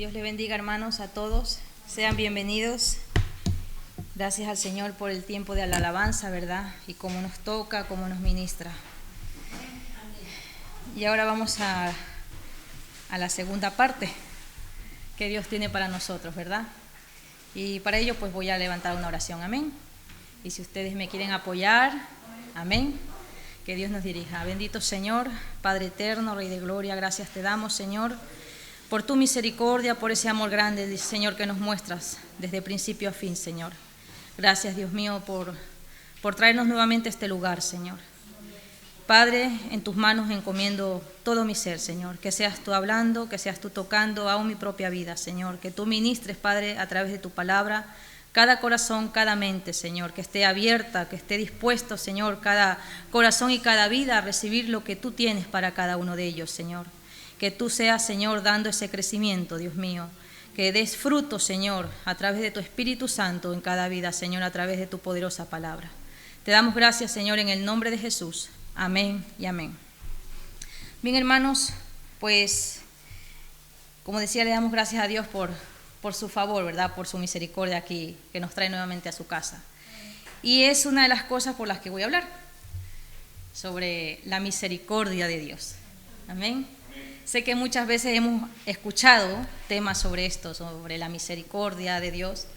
Dios le bendiga, hermanos, a todos. Sean bienvenidos. Gracias al Señor por el tiempo de la alabanza, ¿verdad? Y cómo nos toca, cómo nos ministra. Y ahora vamos a la segunda parte que Dios tiene para nosotros, ¿verdad? Y para ello pues voy a levantar una oración, amén. Y si ustedes me quieren apoyar, amén. Que Dios nos dirija. Bendito Señor, Padre eterno, Rey de gloria, gracias te damos, Señor, por tu misericordia, por ese amor grande, Señor, que nos muestras desde principio a fin, Señor. Gracias, Dios mío, por traernos nuevamente a este lugar, Señor. Padre, en tus manos encomiendo todo mi ser, Señor. Que seas tú hablando, que seas tú tocando aún mi propia vida, Señor. Que tú ministres, Padre, a través de tu palabra, cada corazón, cada mente, Señor. Que esté abierta, que esté dispuesto, Señor, cada corazón y cada vida a recibir lo que tú tienes para cada uno de ellos, Señor. Que tú seas, Señor, dando ese crecimiento, Dios mío. Que des fruto, Señor, a través de tu Espíritu Santo en cada vida, Señor, a través de tu poderosa palabra. Te damos gracias, Señor, en el nombre de Jesús. Amén y amén. Bien, hermanos, pues, como decía, le damos gracias a Dios por su favor, ¿verdad? Por su misericordia aquí, que nos trae nuevamente a su casa. Y es una de las cosas por las que voy a hablar, sobre la misericordia de Dios. Amén. Sé que muchas veces hemos escuchado temas sobre esto, sobre la misericordia de Dios.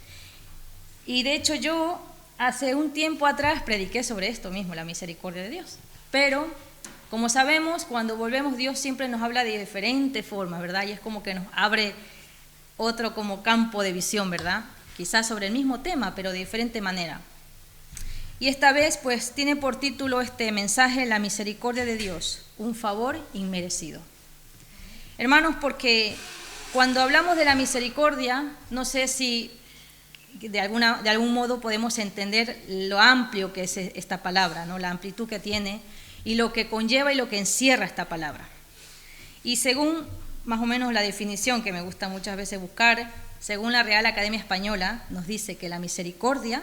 Y de hecho yo hace un tiempo atrás prediqué sobre esto mismo, la misericordia de Dios. Pero, como sabemos, cuando volvemos, Dios siempre nos habla de diferentes formas, ¿verdad? Y es como que nos abre otro como campo de visión, ¿verdad? Quizás sobre el mismo tema, pero de diferente manera. Y esta vez, pues, tiene por título este mensaje, la misericordia de Dios, un favor inmerecido. Hermanos, porque cuando hablamos de la misericordia, no sé si de algún modo podemos entender lo amplio que es esta palabra, ¿no? La amplitud que tiene y lo que conlleva y lo que encierra esta palabra. Y según más o menos la definición que me gusta muchas veces buscar, según la Real Academia Española, nos dice que la misericordia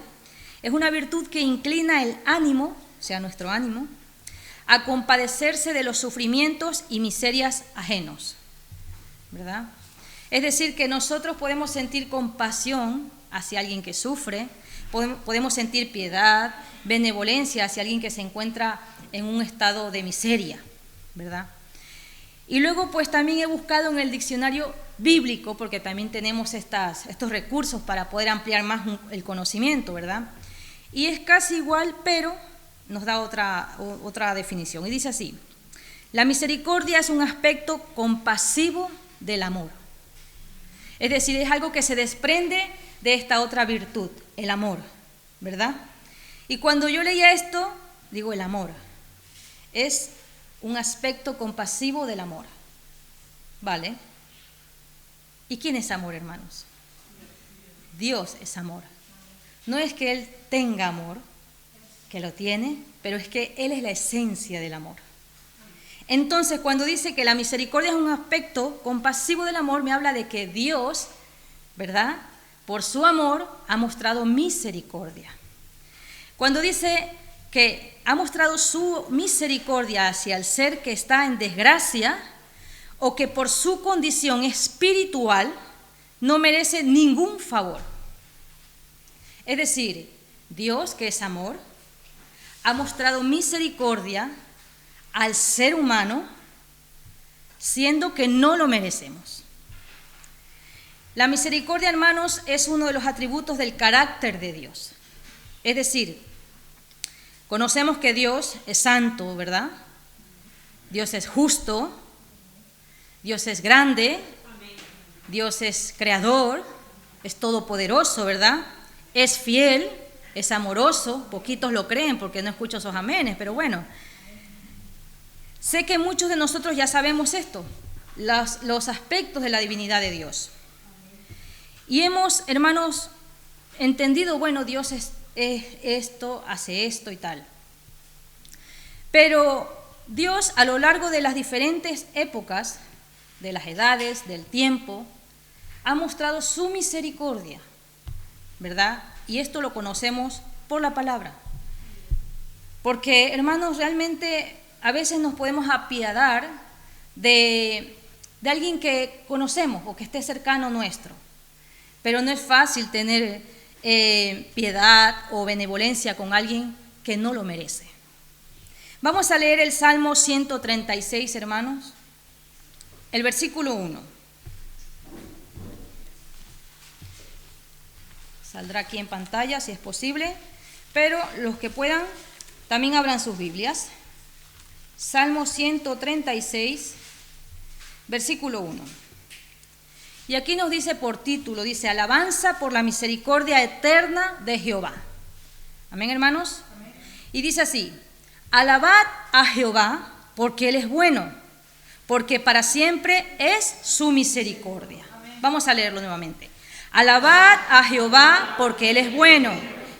es una virtud que inclina el ánimo, o sea, nuestro ánimo, a compadecerse de los sufrimientos y miserias ajenos, ¿verdad? Es decir, que nosotros podemos sentir compasión hacia alguien que sufre, podemos sentir piedad, benevolencia hacia alguien que se encuentra en un estado de miseria, ¿verdad? Y luego pues también he buscado en el diccionario bíblico, porque también tenemos estos recursos para poder ampliar más el conocimiento, ¿verdad? Y es casi igual, pero nos da otra definición. Y dice así: la misericordia es un aspecto compasivo del amor. Es decir, es algo que se desprende de esta otra virtud, el amor, ¿verdad? Y cuando yo leía esto, digo, el amor es un aspecto compasivo del amor, ¿vale? ¿Y quién es amor, hermanos? Dios es amor. No es que Él tenga amor, que lo tiene, pero es que Él es la esencia del amor. Entonces, cuando dice que la misericordia es un aspecto compasivo del amor, me habla de que Dios, ¿verdad?, por su amor ha mostrado misericordia. Cuando dice que ha mostrado su misericordia hacia el ser que está en desgracia o que por su condición espiritual no merece ningún favor. Es decir, Dios, que es amor, ha mostrado misericordia al ser humano, siendo que no lo merecemos. La misericordia, hermanos, es uno de los atributos del carácter de Dios. Es decir, conocemos que Dios es santo, ¿verdad? Dios es justo, Dios es grande, Dios es creador, es todopoderoso, ¿verdad? Es fiel, es amoroso. Poquitos lo creen porque no escucho esos amenes, pero bueno. Sé que muchos de nosotros ya sabemos esto, los aspectos de la divinidad de Dios. Y hemos, hermanos, entendido, bueno, Dios es esto, hace esto y tal. Pero Dios, a lo largo de las diferentes épocas, de las edades, del tiempo, ha mostrado su misericordia, ¿verdad? Y esto lo conocemos por la palabra. Porque, hermanos, realmente a veces nos podemos apiadar de de alguien que conocemos o que esté cercano nuestro. Pero no es fácil tener piedad o benevolencia con alguien que no lo merece. Vamos a leer el Salmo 136, hermanos, el versículo 1. Saldrá aquí en pantalla si es posible, pero los que puedan también abran sus Biblias. Salmo 136, versículo 1. Y aquí nos dice por título, dice, alabanza por la misericordia eterna de Jehová. Amén, hermanos. Amén. Y dice así, alabad a Jehová porque Él es bueno, porque para siempre es su misericordia. Amén. Vamos a leerlo nuevamente. Alabad a Jehová porque Él es bueno,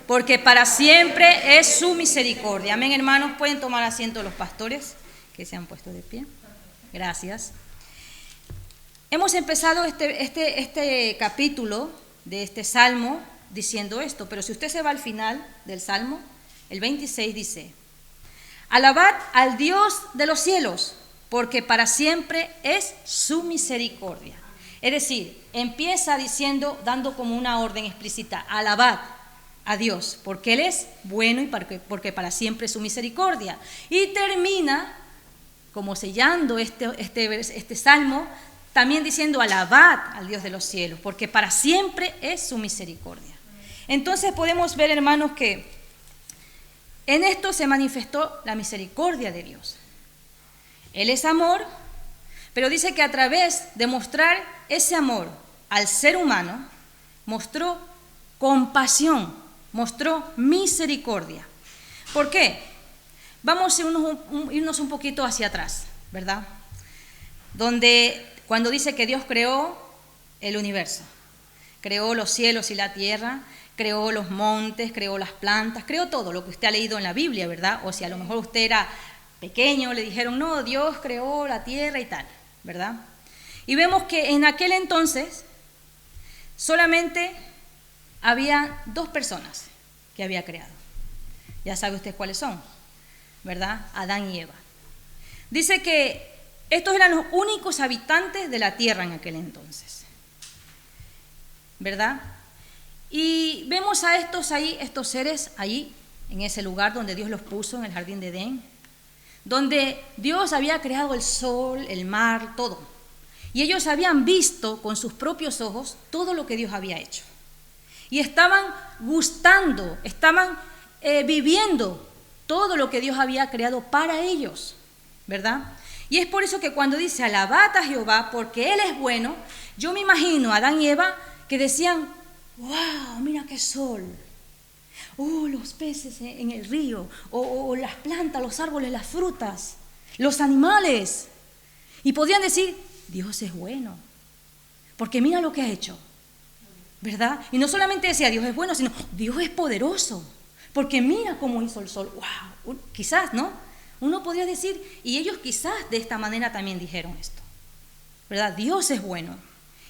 porque para siempre es su misericordia. Amén, hermanos. Pueden tomar asiento los pastores que se han puesto de pie. Gracias. Hemos empezado este capítulo de este salmo diciendo esto, pero si usted se va al final del salmo, el 26 dice, alabad al Dios de los cielos, porque para siempre es su misericordia. Es decir, empieza diciendo, dando como una orden explícita, alabad a Dios, porque Él es bueno y porque para siempre es su misericordia. Y termina, como sellando este salmo, también diciendo, alabad al Dios de los cielos, porque para siempre es su misericordia. Entonces podemos ver, hermanos, que en esto se manifestó la misericordia de Dios. Él es amor, pero dice que a través de mostrar ese amor al ser humano, mostró compasión, mostró misericordia. ¿Por qué? Vamos a irnos un poquito hacia atrás, ¿verdad? Cuando dice que Dios creó el universo, creó los cielos y la tierra, creó los montes, creó las plantas, creó todo lo que usted ha leído en la Biblia, ¿verdad? O si a lo mejor usted era pequeño, le dijeron, no, Dios creó la tierra y tal, ¿verdad? Y vemos que en aquel entonces solamente había 2 personas que había creado. Ya sabe usted cuáles son, ¿verdad? Adán y Eva. Dice que estos eran los únicos habitantes de la tierra en aquel entonces, ¿verdad? Y vemos a estos seres ahí, en ese lugar donde Dios los puso, en el jardín de Edén, donde Dios había creado el sol, el mar, todo. Y ellos habían visto con sus propios ojos todo lo que Dios había hecho. Y estaban gustando, estaban viviendo todo lo que Dios había creado para ellos, ¿verdad? Y es por eso que cuando dice alabad a Jehová porque Él es bueno, yo me imagino a Adán y Eva que decían, wow, mira qué sol, los peces en el río, o las plantas, los árboles, las frutas, los animales. Y podían decir, Dios es bueno, porque mira lo que ha hecho, ¿verdad? Y no solamente decía Dios es bueno, sino Dios es poderoso, porque mira cómo hizo el sol, wow, quizás, ¿no? Uno podría decir, y ellos quizás de esta manera también dijeron esto, ¿verdad? Dios es bueno.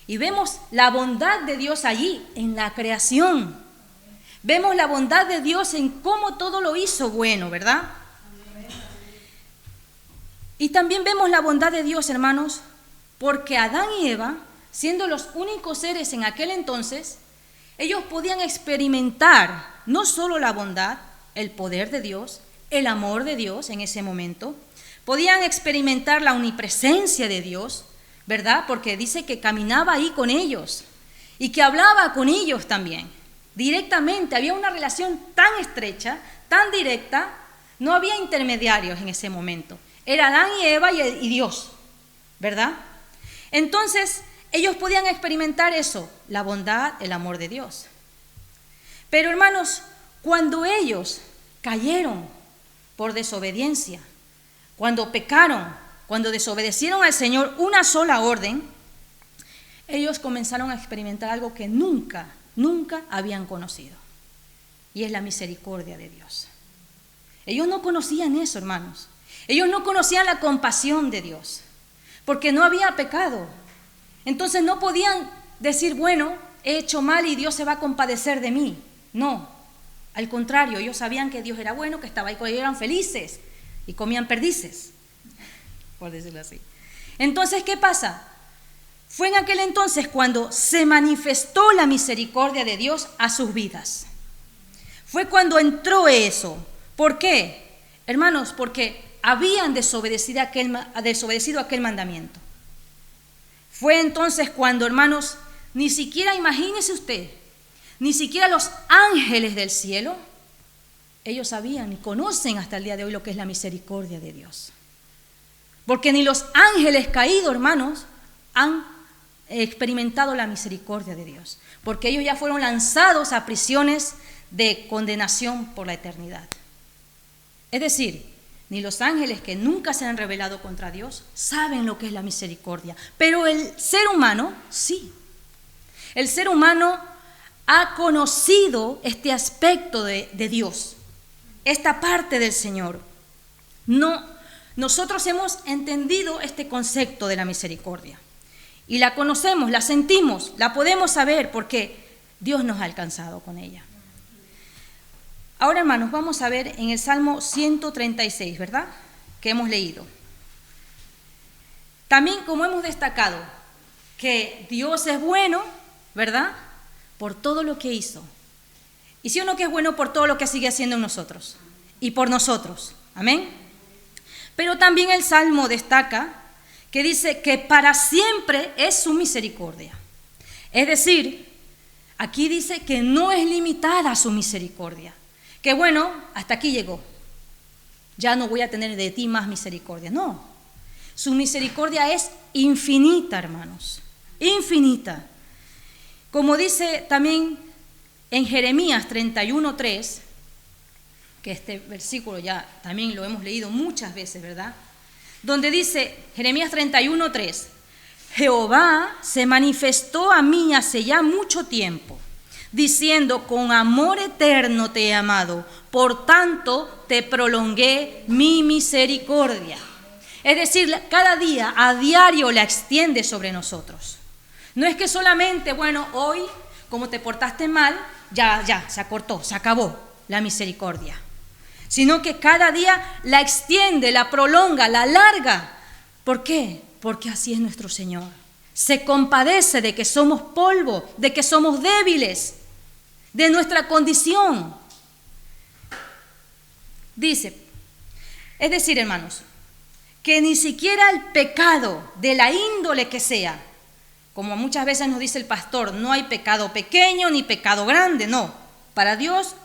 Y vemos la bondad de Dios allí, en la creación. Vemos la bondad de Dios en cómo todo lo hizo bueno, ¿verdad? Y también vemos la bondad de Dios, hermanos, porque Adán y Eva, siendo los únicos seres en aquel entonces, ellos podían experimentar no solo la bondad, el poder de Dios, el amor de Dios en ese momento, podían experimentar la omnipresencia de Dios, ¿verdad? Porque dice que caminaba ahí con ellos y que hablaba con ellos también, directamente. Había una relación tan estrecha, tan directa, no había intermediarios en ese momento. Era Adán y Eva y Dios, ¿verdad? Entonces, ellos podían experimentar eso, la bondad, el amor de Dios. Pero hermanos, cuando ellos cayeron por desobediencia, cuando pecaron, cuando desobedecieron al Señor una sola orden, ellos comenzaron a experimentar algo que nunca habían conocido, y es la misericordia de Dios. Ellos no conocían eso, hermanos. Ellos no conocían la compasión de Dios, porque no había pecado. Entonces no podían decir, bueno, he hecho mal y Dios se va a compadecer de mí. No. Al contrario, ellos sabían que Dios era bueno, que estaba ahí con ellos, eran felices y comían perdices, por decirlo así. Entonces, ¿qué pasa? Fue en aquel entonces cuando se manifestó la misericordia de Dios a sus vidas. Fue cuando entró eso. ¿Por qué? Hermanos, porque habían desobedecido aquel mandamiento. Fue entonces cuando, hermanos, ni siquiera, imagínese usted, ni siquiera los ángeles del cielo, ellos sabían y conocen hasta el día de hoy lo que es la misericordia de Dios. Porque ni los ángeles caídos, hermanos, han experimentado la misericordia de Dios. Porque ellos ya fueron lanzados a prisiones de condenación por la eternidad. Es decir, ni los ángeles que nunca se han rebelado contra Dios saben lo que es la misericordia. Pero el ser humano, sí. El ser humano ha conocido este aspecto de Dios, esta parte del Señor. Nosotros hemos entendido este concepto de la misericordia. Y la conocemos, la sentimos, la podemos saber porque Dios nos ha alcanzado con ella. Ahora, hermanos, vamos a ver en el Salmo 136, ¿verdad? Que hemos leído. También, como hemos destacado, que Dios es bueno, ¿verdad? Por todo lo que hizo. Y sí o no que es bueno por todo lo que sigue haciendo en nosotros y por nosotros. Amén. Pero también el Salmo destaca que dice que para siempre es su misericordia. Es decir, aquí dice que no es limitada su misericordia. Que bueno, hasta aquí llegó. Ya no voy a tener de ti más misericordia. No, su misericordia es infinita, hermanos. Infinita. Como dice también en Jeremías 31:3, que este versículo ya también lo hemos leído muchas veces, ¿verdad? Donde dice Jeremías 31:3, Jehová se manifestó a mí hace ya mucho tiempo, diciendo, con amor eterno te he amado, por tanto te prolongué mi misericordia. Es decir, cada día, a diario la extiende sobre nosotros. No es que solamente, bueno, hoy, como te portaste mal, ya, se acortó, se acabó la misericordia. Sino que cada día la extiende, la prolonga, la alarga. ¿Por qué? Porque así es nuestro Señor. Se compadece de que somos polvo, de que somos débiles, de nuestra condición. Dice, es decir, hermanos, que ni siquiera el pecado de la índole que sea, como muchas veces nos dice el pastor, no hay pecado pequeño ni pecado grande, no. Para Dios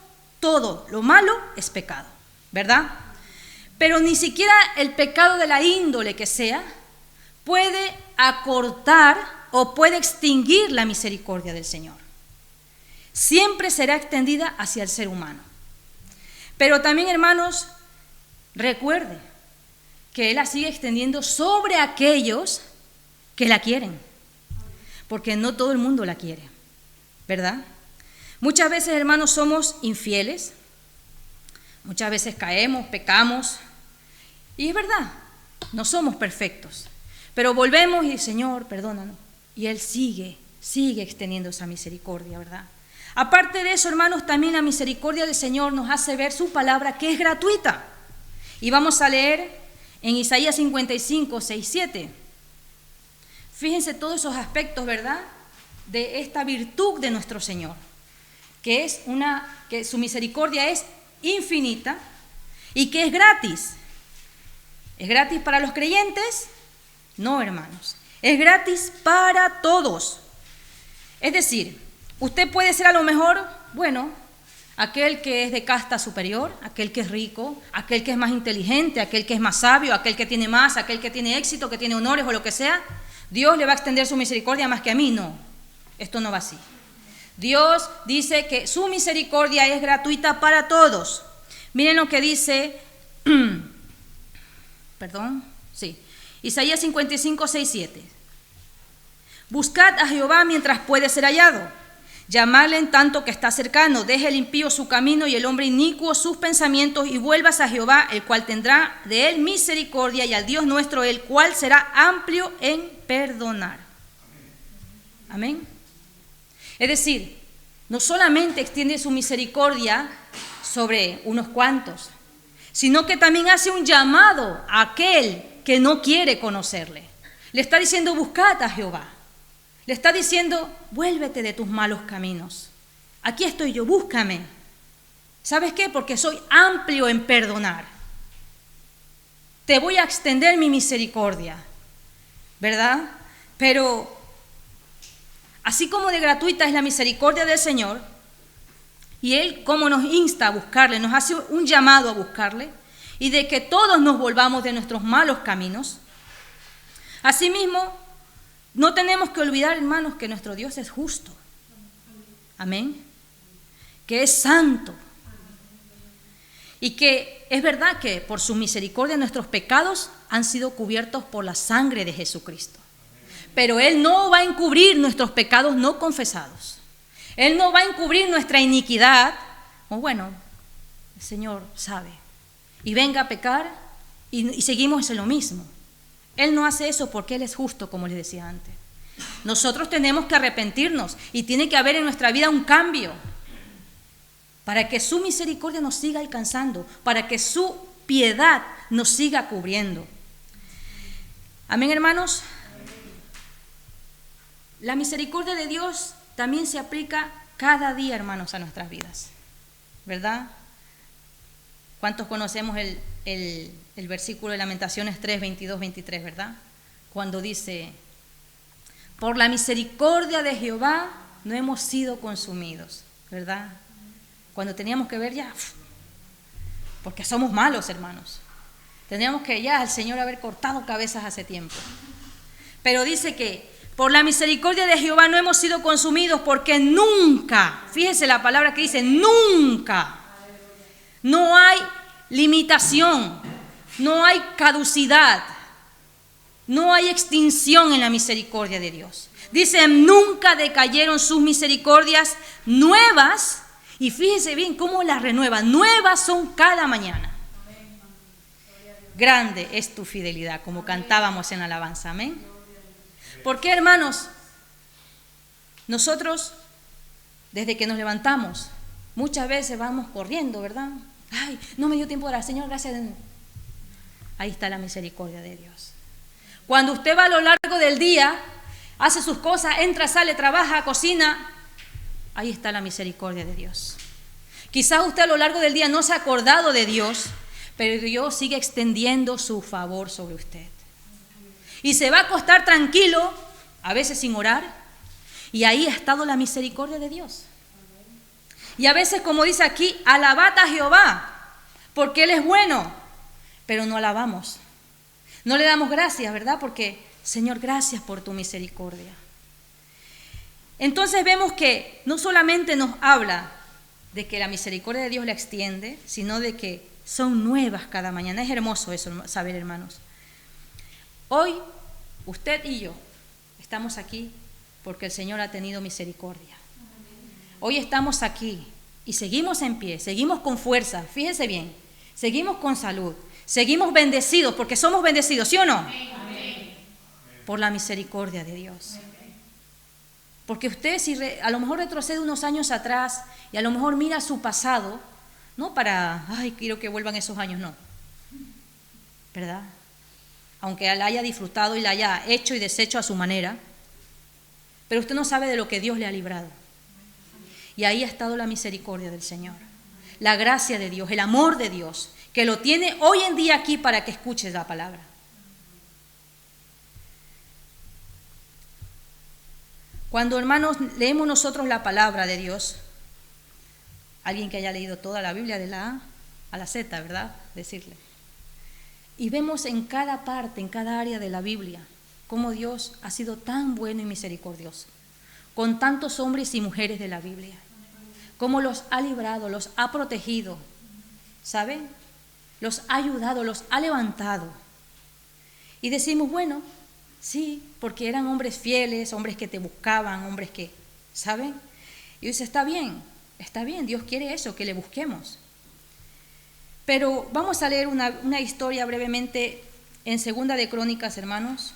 todo lo malo es pecado, ¿verdad? Pero ni siquiera el pecado de la índole que sea puede acortar o puede extinguir la misericordia del Señor. Siempre será extendida hacia el ser humano. Pero también, hermanos, recuerde que Él la sigue extendiendo sobre aquellos que la quieren, porque no todo el mundo la quiere, ¿verdad? Muchas veces, hermanos, somos infieles, muchas veces caemos, pecamos, y es verdad, no somos perfectos, pero volvemos y Señor, perdónanos, y Él sigue extendiendo esa misericordia, ¿verdad? Aparte de eso, hermanos, también la misericordia del Señor nos hace ver su palabra que es gratuita. Y vamos a leer en Isaías 55, 6, 7. Fíjense todos esos aspectos, ¿verdad?, de esta virtud de nuestro Señor, que su misericordia es infinita y que es gratis. ¿Es gratis para los creyentes? No, hermanos. Es gratis para todos. Es decir, usted puede ser a lo mejor, bueno, aquel que es de casta superior, aquel que es rico, aquel que es más inteligente, aquel que es más sabio, aquel que tiene más, aquel que tiene éxito, que tiene honores o lo que sea. Dios le va a extender su misericordia más que a mí. No, esto no va así. Dios dice que su misericordia es gratuita para todos. Miren lo que dice, Isaías 55, 6, 7. Buscad a Jehová mientras puede ser hallado. Llamadle en tanto que está cercano. Deje el impío su camino y el hombre inicuo sus pensamientos y vuelvas a Jehová, el cual tendrá de él misericordia, y al Dios nuestro, el cual será amplio en perdonar. Amén. Es decir, no solamente extiende su misericordia sobre unos cuantos, sino que también hace un llamado a aquel que no quiere conocerle. Le está diciendo, buscad a Jehová. Le está diciendo, vuélvete de tus malos caminos. Aquí estoy yo, búscame. ¿Sabes qué? Porque soy amplio en perdonar. Te voy a extender mi misericordia, ¿verdad? Pero así como de gratuita es la misericordia del Señor, y Él como nos insta a buscarle, nos hace un llamado a buscarle, y de que todos nos volvamos de nuestros malos caminos. Asimismo, no tenemos que olvidar, hermanos, que nuestro Dios es justo. Amén. Que es santo. Y que es verdad que por su misericordia nuestros pecados han sido cubiertos por la sangre de Jesucristo. Pero Él no va a encubrir nuestros pecados no confesados. Él no va a encubrir nuestra iniquidad. O bueno, el Señor sabe. Y venga a pecar y seguimos en lo mismo. Él no hace eso porque Él es justo, como les decía antes. Nosotros tenemos que arrepentirnos y tiene que haber en nuestra vida un cambio para que su misericordia nos siga alcanzando, para que su piedad nos siga cubriendo. Amén, hermanos. La misericordia de Dios también se aplica cada día, hermanos, a nuestras vidas, ¿verdad? ¿Cuántos conocemos el versículo de Lamentaciones 3, 22, 23, verdad? Cuando dice, por la misericordia de Jehová no hemos sido consumidos, ¿verdad? Cuando teníamos que ver ya, porque somos malos, hermanos. Teníamos que ya al Señor haber cortado cabezas hace tiempo. Pero dice que por la misericordia de Jehová no hemos sido consumidos porque nunca, fíjese la palabra que dice, nunca. No hay limitación, no hay caducidad, no hay extinción en la misericordia de Dios. Dice, nunca decayeron sus misericordias nuevas, y fíjese bien cómo las renueva, nuevas son cada mañana. Grande es tu fidelidad, como cantábamos en alabanza, amén. ¿Por qué, hermanos? Nosotros, desde que nos levantamos, muchas veces vamos corriendo, ¿verdad? Ay, no me dio tiempo de orar, Señor, gracias. Ahí está la misericordia de Dios. Cuando usted va a lo largo del día, hace sus cosas, entra, sale, trabaja, cocina, ahí está la misericordia de Dios. Quizás usted a lo largo del día no se ha acordado de Dios, pero Dios sigue extendiendo su favor sobre usted. Y se va a acostar tranquilo, a veces sin orar, y ahí ha estado la misericordia de Dios. Y a veces, como dice aquí, alabad a Jehová, porque Él es bueno, pero no alabamos. No le damos gracias, ¿verdad? Porque, Señor, gracias por tu misericordia. Entonces vemos que no solamente nos habla de que la misericordia de Dios la extiende, sino de que son nuevas cada mañana. Es hermoso eso, saber, hermanos. Hoy, usted y yo estamos aquí porque el Señor ha tenido misericordia. Hoy estamos aquí y seguimos en pie, seguimos con fuerza, fíjese bien, seguimos con salud, seguimos bendecidos porque somos bendecidos, ¿sí o no? Amén. Por la misericordia de Dios. Porque usted si a lo mejor retrocede unos años atrás y a lo mejor mira su pasado, no para, ay, quiero que vuelvan esos años, no, ¿verdad? Aunque la haya disfrutado y la haya hecho y deshecho a su manera, pero usted no sabe de lo que Dios le ha librado. Y ahí ha estado la misericordia del Señor, la gracia de Dios, el amor de Dios, que lo tiene hoy en día aquí para que escuches la palabra. Cuando, hermanos, leemos nosotros la palabra de Dios, alguien que haya leído toda la Biblia de la A a la Z, ¿verdad? Decirle. Y vemos en cada parte, en cada área de la Biblia, cómo Dios ha sido tan bueno y misericordioso, con tantos hombres y mujeres de la Biblia, cómo los ha librado, los ha protegido, ¿saben? Los ha ayudado, los ha levantado. Y decimos, bueno, sí, porque eran hombres fieles, hombres que te buscaban, hombres que, ¿saben? Y dice, está bien, Dios quiere eso, que le busquemos. Pero vamos a leer una historia brevemente en Segunda de Crónicas, hermanos.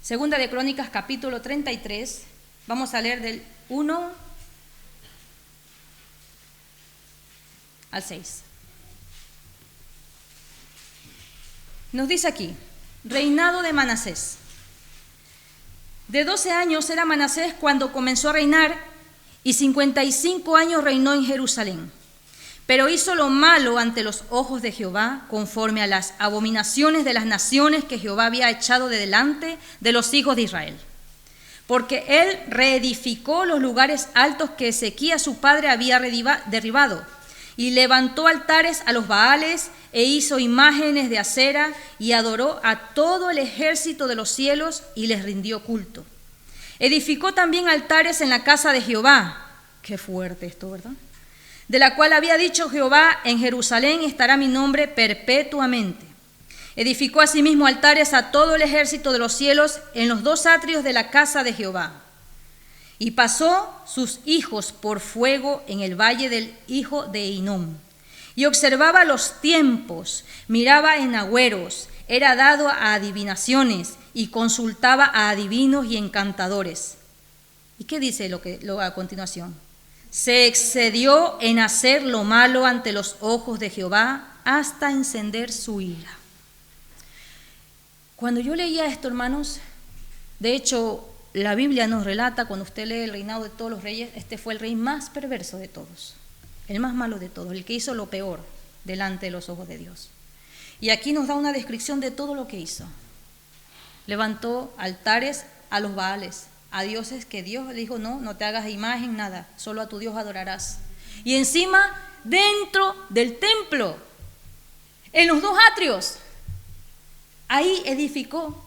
Segunda de Crónicas, capítulo 33, vamos a leer del 1 al 6. Nos dice aquí, Reinado de Manasés. De 12 años era Manasés cuando comenzó a reinar, y 55 años reinó en Jerusalén. Pero hizo lo malo ante los ojos de Jehová, conforme a las abominaciones de las naciones que Jehová había echado de delante de los hijos de Israel. Porque él reedificó los lugares altos que Ezequías su padre había derribado, y levantó altares a los Baales, e hizo imágenes de acera, y adoró a todo el ejército de los cielos, y les rindió culto. Edificó también altares en la casa de Jehová. Qué fuerte esto, ¿verdad? De la cual había dicho Jehová: en Jerusalén estará mi nombre perpetuamente. Edificó asimismo altares a todo el ejército de los cielos en los 2 atrios de la casa de Jehová. Y pasó sus hijos por fuego en el valle del hijo de Hinnom. Y observaba los tiempos, miraba en agüeros, era dado a adivinaciones y consultaba a adivinos y encantadores. ¿Y qué dice a continuación? Se excedió en hacer lo malo ante los ojos de Jehová hasta encender su ira. Cuando yo leía esto, hermanos, de hecho, la Biblia nos relata, cuando usted lee el reinado de todos los reyes, este fue el rey más perverso de todos, el más malo de todos, el que hizo lo peor delante de los ojos de Dios. Y aquí nos da una descripción de todo lo que hizo. Levantó altares a los Baales, a dioses que Dios le dijo: no te hagas imagen, nada, solo a tu Dios adorarás. Y encima, dentro del templo, en los 2 atrios, ahí edificó,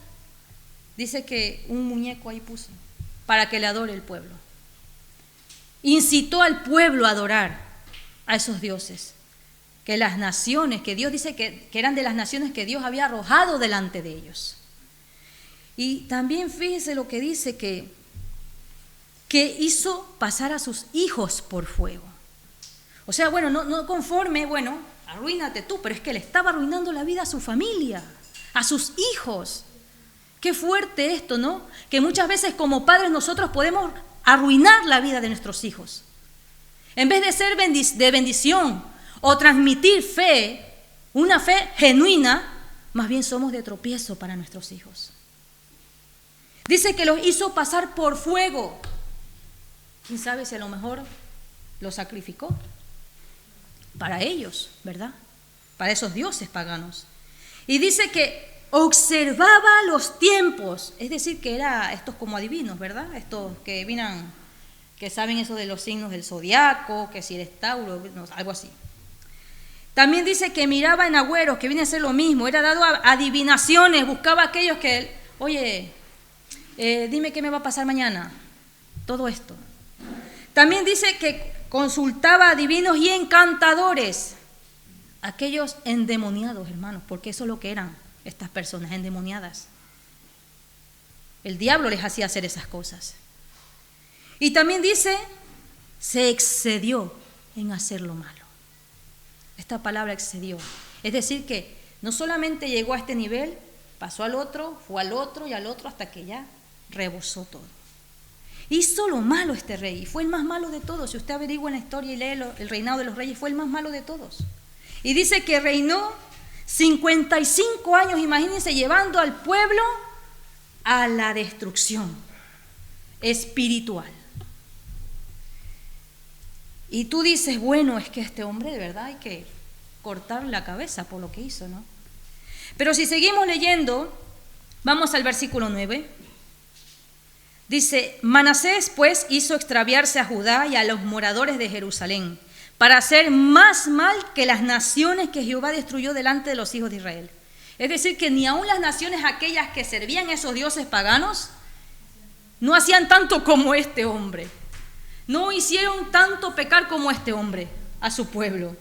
dice que un muñeco ahí puso, para que le adore el pueblo. Incitó al pueblo a adorar a esos dioses, que las naciones, que Dios dice que eran de las naciones que Dios había arrojado delante de ellos. Y también fíjese lo que dice, que hizo pasar a sus hijos por fuego. O sea, bueno, no conforme, bueno, arruínate tú, pero es que le estaba arruinando la vida a su familia, a sus hijos. Qué fuerte esto, ¿no? Que muchas veces como padres nosotros podemos arruinar la vida de nuestros hijos. En vez de ser de bendición o transmitir fe, una fe genuina, más bien somos de tropiezo para nuestros hijos. Dice que los hizo pasar por fuego. ¿Quién sabe si a lo mejor los sacrificó? Para ellos, ¿verdad? Para esos dioses paganos. Y dice que observaba los tiempos, es decir, que era estos como adivinos, ¿verdad? Estos que vienen, que saben eso de los signos del zodiaco, que si eres Tauro, no, algo así. También dice que miraba en agüeros, que viene a ser lo mismo, era dado a adivinaciones, buscaba a aquellos que, oye, dime qué me va a pasar mañana, todo esto. También dice que consultaba a adivinos y encantadores, aquellos endemoniados, hermanos, porque eso es lo que eran estas personas endemoniadas. El diablo les hacía hacer esas cosas. Y también dice, se excedió en hacer lo malo. Esta palabra excedió. Es decir, que no solamente llegó a este nivel, pasó al otro, fue al otro y al otro hasta que ya rebosó todo. Hizo lo malo este rey y fue el más malo de todos. Si usted averigua en la historia y lee el reinado de los reyes, fue el más malo de todos. Y dice que reinó 55 años, imagínense, llevando al pueblo a la destrucción espiritual. Y tú dices, bueno, es que este hombre de verdad hay que cortar la cabeza por lo que hizo, ¿no? Pero si seguimos leyendo, vamos al versículo 9. Dice, Manasés pues hizo extraviarse a Judá y a los moradores de Jerusalén, para hacer más mal que las naciones que Jehová destruyó delante de los hijos de Israel. Es decir, que ni aun las naciones aquellas que servían a esos dioses paganos no hacían tanto como este hombre. No hicieron tanto pecar como este hombre a su pueblo.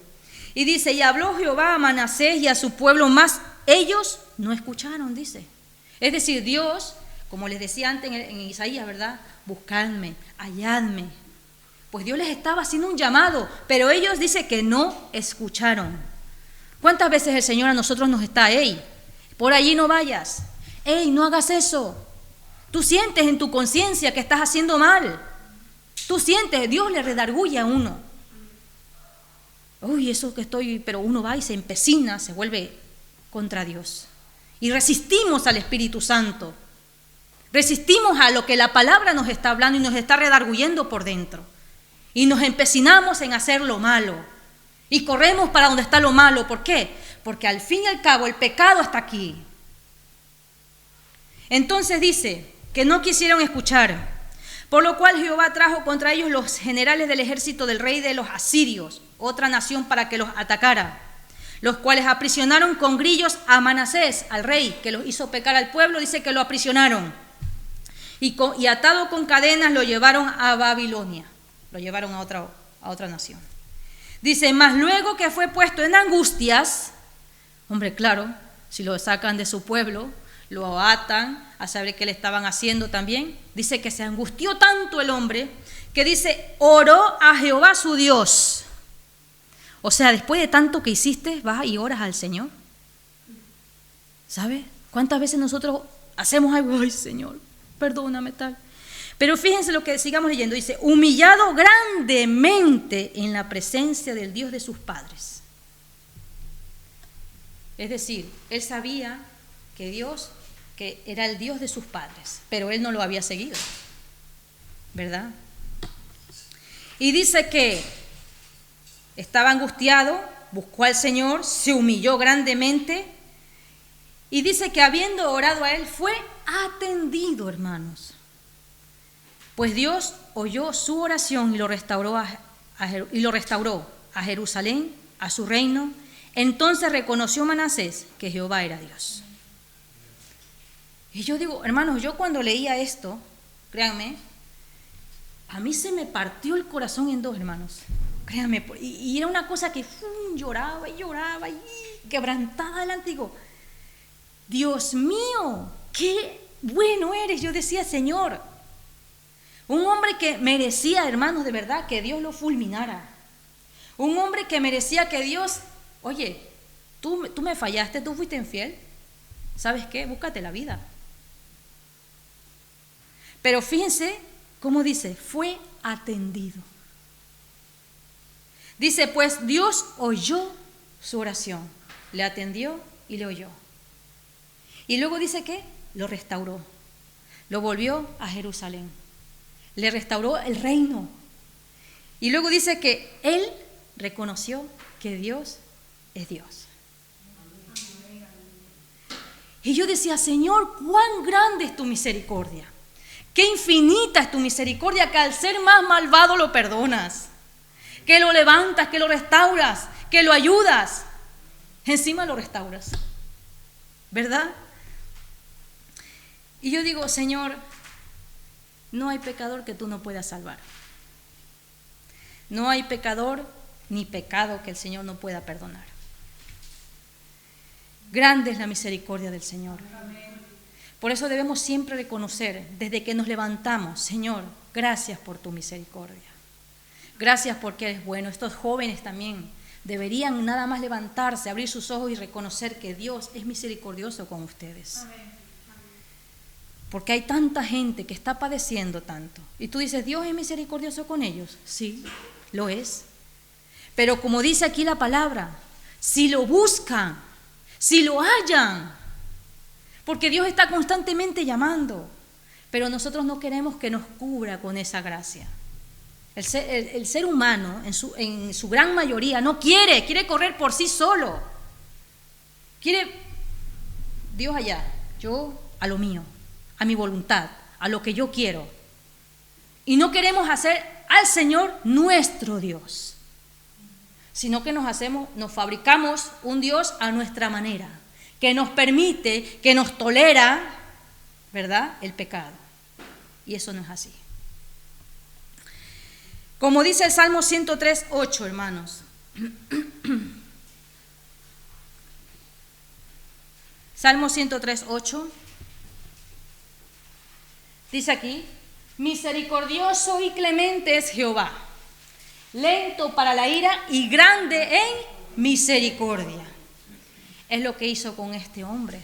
Y dice, y habló Jehová a Manasés y a su pueblo, mas ellos no escucharon, dice. Es decir, Dios, como les decía antes en Isaías, ¿verdad? Buscadme, halladme. Pues Dios les estaba haciendo un llamado, pero ellos dice que no escucharon. ¿Cuántas veces el Señor a nosotros nos está, hey, por allí no vayas, hey, no hagas eso? Tú sientes en tu conciencia que estás haciendo mal. Tú sientes, Dios le redarguye a uno. Uy, eso que estoy, pero uno va y se empecina, se vuelve contra Dios. y resistimos al Espíritu Santo. Resistimos a lo que la palabra nos está hablando y nos está redarguyendo por dentro. Y nos empecinamos en hacer lo malo. Y corremos para donde está lo malo. ¿Por qué? Porque al fin y al cabo el pecado está aquí. Entonces dice que no quisieron escuchar. Por lo cual Jehová trajo contra ellos los generales del ejército del rey de los asirios, otra nación, para que los atacara, los cuales aprisionaron con grillos a Manasés, al rey, que los hizo pecar al pueblo. Dice que lo aprisionaron y atado con cadenas lo llevaron a Babilonia, lo llevaron a otra nación. Dice, mas luego que fue puesto en angustias, hombre, claro, si lo sacan de su pueblo, lo atan a saber qué le estaban haciendo también. Dice que se angustió tanto el hombre que dice, oró a Jehová su Dios. O sea, después de tanto que hiciste, vas y oras al Señor. ¿Sabes? ¿Cuántas veces nosotros hacemos algo? Ay, Señor, perdóname tal. Pero fíjense lo que sigamos leyendo. Dice, humillado grandemente en la presencia del Dios de sus padres. Es decir, él sabía que Dios, que era el Dios de sus padres, pero él no lo había seguido, ¿verdad? Y dice que estaba angustiado, buscó al Señor, se humilló grandemente y dice que habiendo orado a él fue atendido, hermanos. Pues Dios oyó su oración y lo restauró a Jerusalén, a su reino. Entonces reconoció Manasés que Jehová era Dios. Y yo digo, hermanos, yo cuando leía esto, créanme, a mí se me partió el corazón en dos, hermanos. Créanme, y era una cosa que lloraba y quebrantada delante. Digo, Dios mío, qué bueno eres. Yo decía, Señor, un hombre que merecía, hermanos, de verdad, que Dios lo fulminara. Un hombre que merecía que Dios, oye, tú me fallaste, tú fuiste infiel. ¿Sabes qué? Búscate la vida. Pero fíjense cómo dice, fue atendido. Dice, pues Dios oyó su oración, le atendió y le oyó. Y luego dice que lo restauró, lo volvió a Jerusalén, le restauró el reino. Y luego dice que él reconoció que Dios es Dios. Y yo decía, Señor, cuán grande es tu misericordia. Qué infinita es tu misericordia, que al ser más malvado lo perdonas, que lo levantas, que lo restauras, que lo ayudas, encima lo restauras, ¿verdad? Y yo digo, Señor, no hay pecador que tú no puedas salvar. No hay pecador ni pecado que el Señor no pueda perdonar. Grande es la misericordia del Señor. Por eso debemos siempre reconocer, desde que nos levantamos, Señor, gracias por tu misericordia. Gracias porque eres bueno. Estos jóvenes también deberían nada más levantarse, abrir sus ojos y reconocer que Dios es misericordioso con ustedes. Porque hay tanta gente que está padeciendo tanto. Y tú dices, ¿Dios es misericordioso con ellos? Sí, lo es. Pero como dice aquí la palabra, si lo buscan, si lo hallan, porque Dios está constantemente llamando, pero nosotros no queremos que nos cubra con esa gracia. El ser humano, en su gran mayoría, no quiere correr por sí solo. Quiere Dios allá, yo a lo mío, a mi voluntad, a lo que yo quiero. Y no queremos hacer al Señor nuestro Dios, sino que nos fabricamos un Dios a nuestra manera, que nos permite, que nos tolera, ¿verdad?, el pecado. Y eso no es así. Como dice el Salmo 103:8, hermanos. Salmo 103:8. Dice aquí, misericordioso y clemente es Jehová, lento para la ira y grande en misericordia. Es lo que hizo con este hombre,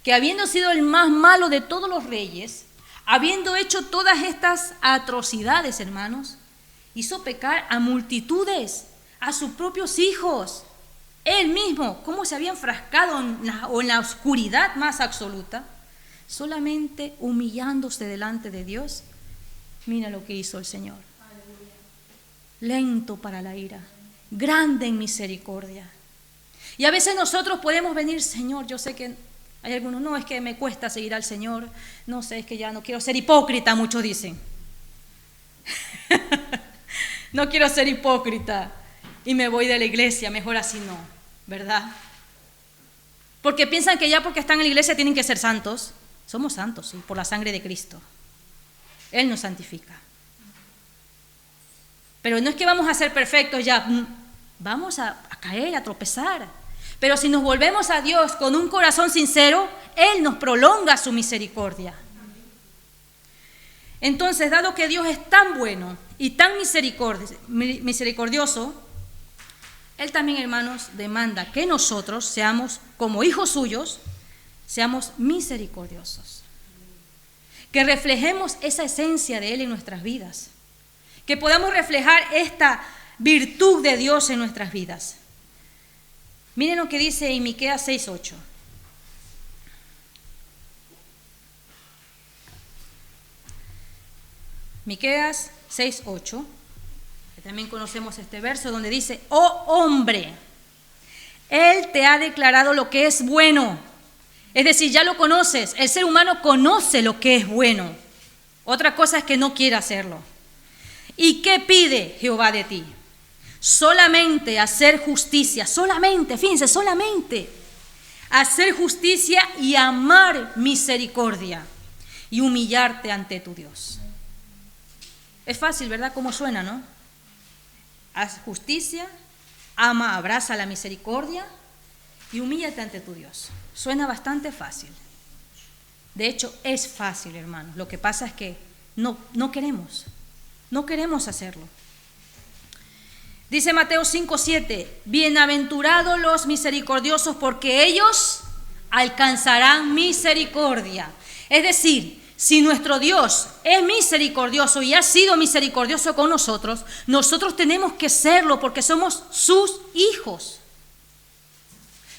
que habiendo sido el más malo de todos los reyes, habiendo hecho todas estas atrocidades, hermanos, hizo pecar a multitudes, a sus propios hijos. Él mismo, cómo se había enfrascado en la oscuridad más absoluta, solamente humillándose delante de Dios. Mira lo que hizo el Señor. Lento para la ira, grande en misericordia. Y a veces nosotros podemos venir, Señor, yo sé que hay algunos, no, es que me cuesta seguir al Señor, no sé, es que ya no quiero ser hipócrita, muchos dicen. No quiero ser hipócrita y me voy de la iglesia, mejor así no, ¿verdad? Porque piensan que ya porque están en la iglesia tienen que ser santos. Somos santos, sí, por la sangre de Cristo. Él nos santifica. Pero no es que vamos a ser perfectos ya, vamos a caer, a tropezar. Pero si nos volvemos a Dios con un corazón sincero, Él nos prolonga su misericordia. Entonces, dado que Dios es tan bueno y tan misericordioso, Él también, hermanos, demanda que nosotros seamos, como hijos suyos, seamos misericordiosos. Que reflejemos esa esencia de Él en nuestras vidas. Que podamos reflejar esta virtud de Dios en nuestras vidas. Miren lo que dice en Miqueas 6:8. Miqueas 6:8, que también conocemos este verso donde dice: oh hombre, Él te ha declarado lo que es bueno. Es decir, ya lo conoces. El ser humano conoce lo que es bueno. Otra cosa es que no quiera hacerlo. ¿Y qué pide Jehová de ti? Solamente hacer justicia, solamente, fíjense, solamente hacer justicia y amar misericordia y humillarte ante tu Dios. Es fácil, ¿verdad? ¿Cómo suena, no? Haz justicia, ama, abraza la misericordia y humíllate ante tu Dios. Suena bastante fácil. De hecho, es fácil, hermanos. Lo que pasa es que no queremos hacerlo. Dice Mateo 5:7, bienaventurados los misericordiosos porque ellos alcanzarán misericordia. Es decir, si nuestro Dios es misericordioso y ha sido misericordioso con nosotros, nosotros tenemos que serlo porque somos sus hijos.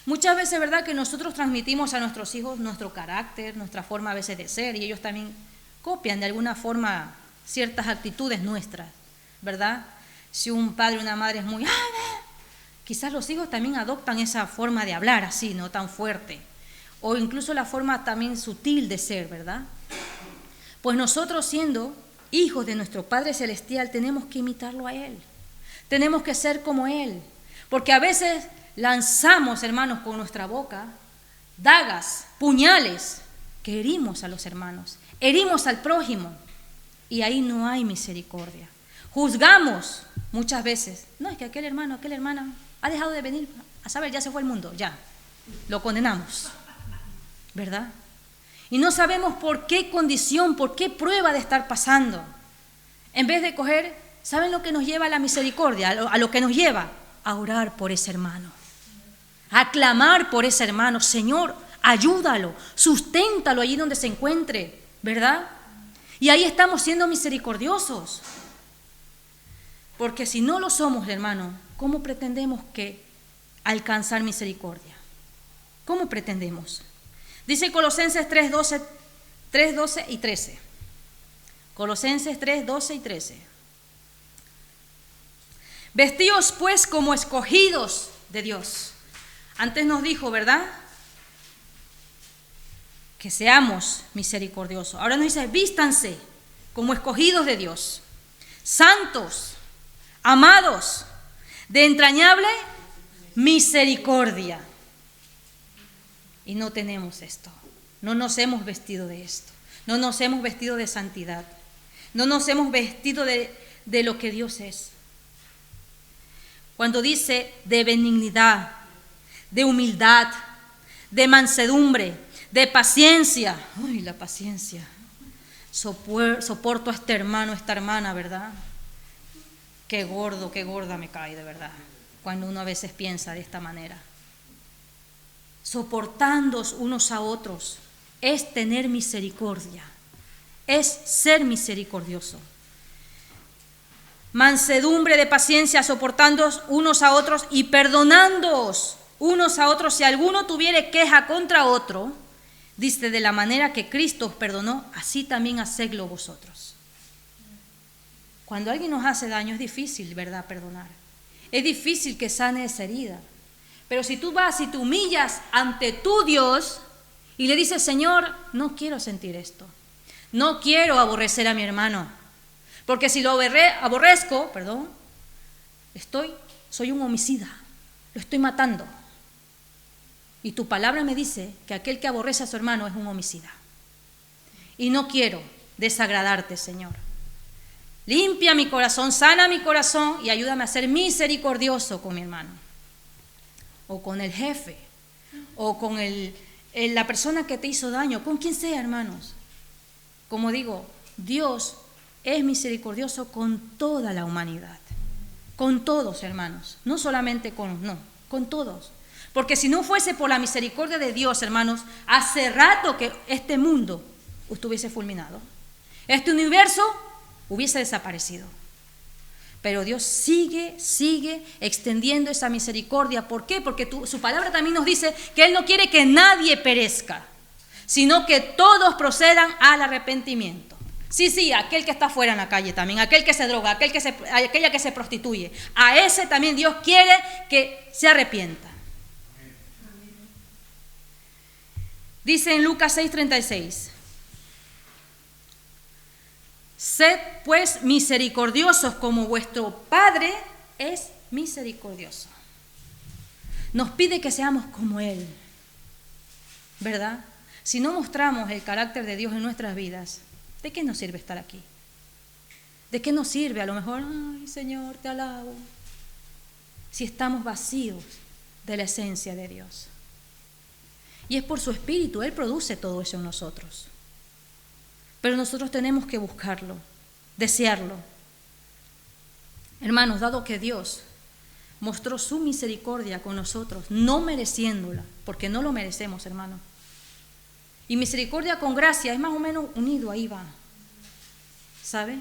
Muchas veces es verdad que nosotros transmitimos a nuestros hijos nuestro carácter, nuestra forma a veces de ser, y ellos también copian de alguna forma ciertas actitudes nuestras, ¿verdad? Si un padre o una madre es muy... quizás los hijos también adoptan esa forma de hablar así, no tan fuerte, o incluso la forma también sutil de ser, ¿verdad? Pues nosotros, siendo hijos de nuestro Padre Celestial, tenemos que imitarlo a Él, tenemos que ser como Él, porque a veces lanzamos, hermanos, con nuestra boca dagas, puñales, que herimos a los hermanos, herimos al prójimo, y ahí no hay misericordia. Juzgamos muchas veces, no, es que aquel hermano, aquella hermana ha dejado de venir, a saber, ya se fue al mundo, ya, lo condenamos, ¿verdad? Y no sabemos por qué condición, por qué prueba de estar pasando. En vez de coger, ¿saben lo que nos lleva a la misericordia? A lo que nos lleva a orar por ese hermano, a clamar por ese hermano. Señor, ayúdalo, susténtalo allí donde se encuentre, ¿verdad? Y ahí estamos siendo misericordiosos. Porque si no lo somos, hermano, ¿cómo pretendemos alcanzar misericordia? ¿Cómo pretendemos? Dice Colosenses 3:12 y 13. Colosenses 3:12 y 13. Vestíos pues como escogidos de Dios. Antes nos dijo, ¿verdad?, que seamos misericordiosos. Ahora nos dice, vístanse como escogidos de Dios, santos, amados, de entrañable misericordia. Y no tenemos esto, no nos hemos vestido de esto, no nos hemos vestido de santidad, no nos hemos vestido de lo que Dios es. Cuando dice de benignidad, de humildad, de mansedumbre, de paciencia, uy, la paciencia, soporto a este hermano, a esta hermana, ¿verdad? Qué gordo, qué gorda me cae, de verdad, cuando uno a veces piensa de esta manera. Soportándoos unos a otros es tener misericordia, es ser misericordioso. mansedumbre de paciencia, soportándoos unos a otros y perdonándoos unos a otros si alguno tuviere queja contra otro. Dice, de la manera que Cristo os perdonó, así también hacedlo vosotros. Cuando alguien nos hace daño es difícil, ¿verdad?, perdonar. Es difícil que sane esa herida. Pero si tú vas y te humillas ante tu Dios y le dices, Señor, no quiero sentir esto. No quiero aborrecer a mi hermano. Porque si lo aborrezco, soy un homicida. Lo estoy matando. Y tu palabra me dice que aquel que aborrece a su hermano es un homicida. Y no quiero desagradarte, Señor. Limpia mi corazón, sana mi corazón y ayúdame a ser misericordioso con mi hermano. O con el jefe. O con la persona que te hizo daño. Con quien sea, hermanos. Como digo, Dios es misericordioso con toda la humanidad. Con todos, hermanos. No solamente con todos. Porque si no fuese por la misericordia de Dios, hermanos, hace rato que este mundo estuviese fulminado. Este universo hubiese desaparecido. Pero Dios sigue extendiendo esa misericordia. ¿Por qué? Porque su palabra también nos dice que Él no quiere que nadie perezca, sino que todos procedan al arrepentimiento. Sí, aquel que está fuera en la calle también, aquel que se droga, aquella que se prostituye. A ese también Dios quiere que se arrepienta. Dice en Lucas 6:36, sed pues misericordiosos como vuestro Padre es misericordioso. Nos pide que seamos como Él, ¿verdad? Si no mostramos el carácter de Dios en nuestras vidas, ¿de qué nos sirve estar aquí? ¿De qué nos sirve? A lo mejor, ay, Señor, te alabo. Si estamos vacíos de la esencia de Dios. Y es por su Espíritu, Él produce todo eso en nosotros. Pero nosotros tenemos que buscarlo, desearlo. Hermanos, dado que Dios mostró su misericordia con nosotros, no mereciéndola, porque no lo merecemos, hermanos. Y misericordia con gracia es más o menos unido, ahí va. ¿Sabe?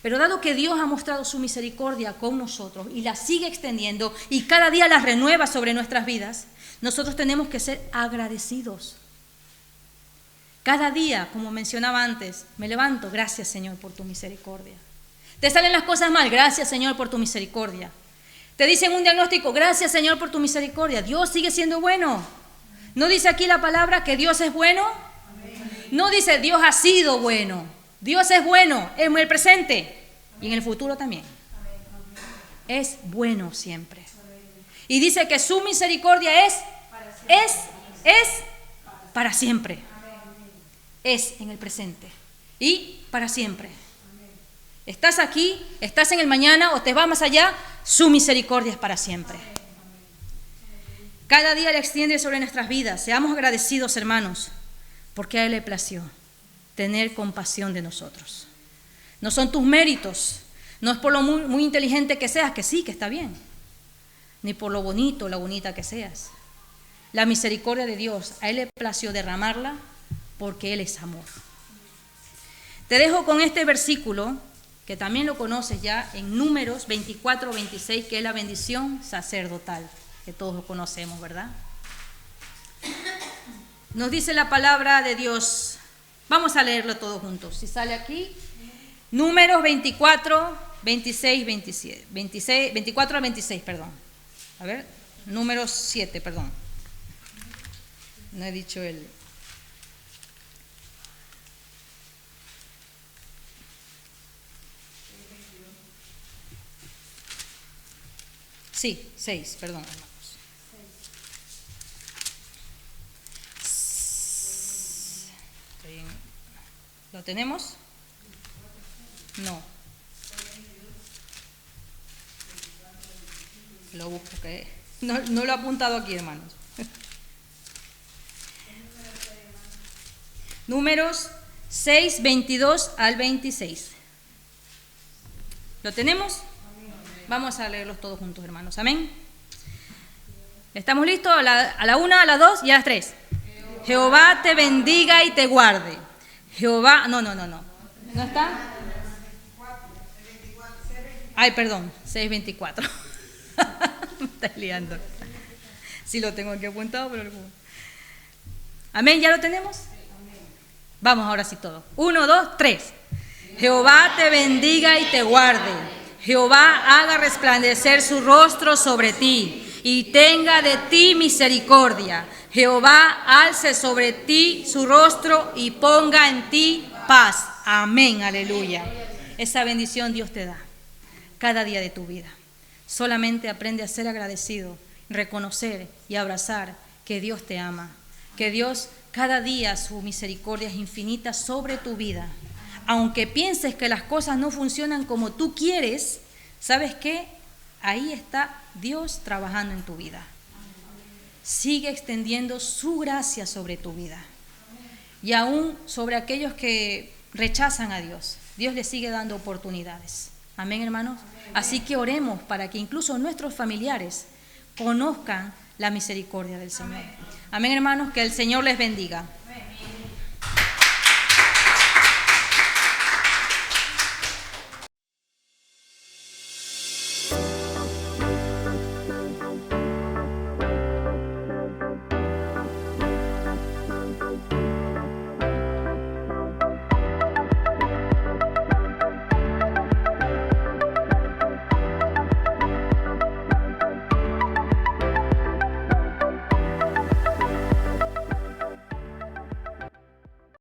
Pero dado que Dios ha mostrado su misericordia con nosotros y la sigue extendiendo y cada día la renueva sobre nuestras vidas, nosotros tenemos que ser agradecidos. Cada día, como mencionaba antes, me levanto, gracias Señor por tu misericordia. Te salen las cosas mal, gracias Señor por tu misericordia. Te dicen un diagnóstico, gracias Señor por tu misericordia. Dios sigue siendo bueno. ¿No dice aquí la palabra que Dios es bueno? No dice Dios ha sido bueno. Dios es bueno en el presente y en el futuro también. Es bueno siempre. Y dice que su misericordia es para siempre. Es en el presente y para siempre. Estás aquí, estás en el mañana o te vas más allá, su misericordia es para siempre. Cada día le extiende sobre nuestras vidas. Seamos agradecidos, hermanos, porque a Él le plació tener compasión de nosotros. No son tus méritos, no es por lo muy inteligente que seas, que sí, que está bien, ni por lo bonito, la bonita que seas. La misericordia de Dios, a Él le plació derramarla porque Él es amor. Te dejo con este versículo, que también lo conoces ya, en Números 24-26, que es la bendición sacerdotal, que todos lo conocemos, ¿verdad? Nos dice la palabra de Dios. Vamos a leerlo todos juntos. Si sale aquí, Números 24 al 26, perdón. A ver, Números 7, perdón. No he dicho el... Sí, 6, perdón, hermanos. ¿Lo tenemos? No. Lo busco, que no lo he apuntado aquí, hermanos. Números 6, 22 al 26. ¿Lo tenemos? Vamos a leerlos todos juntos, hermanos. Amén. ¿Estamos listos? A la 1, a la 2 y a las 3. Jehová te bendiga y te guarde. Jehová, no. ¿No está? Ay, perdón, 6:24. Me está liando. Sí lo tengo aquí apuntado, pero... Amén, ¿ya lo tenemos? Vamos ahora sí todo. 1, 2, 3. Jehová te bendiga y te guarde. Jehová haga resplandecer su rostro sobre ti y tenga de ti misericordia. Jehová alce sobre ti su rostro y ponga en ti paz. Amén, aleluya. Esa bendición Dios te da cada día de tu vida. Solamente aprende a ser agradecido, reconocer y abrazar que Dios te ama, que Dios cada día su misericordia es infinita sobre tu vida. Aunque pienses que las cosas no funcionan como tú quieres, ¿sabes qué? Ahí está Dios trabajando en tu vida. Sigue extendiendo su gracia sobre tu vida. Y aún sobre aquellos que rechazan a Dios, Dios les sigue dando oportunidades. Amén, hermanos. Así que oremos para que incluso nuestros familiares conozcan la misericordia del Señor. Amén, hermanos, que el Señor les bendiga.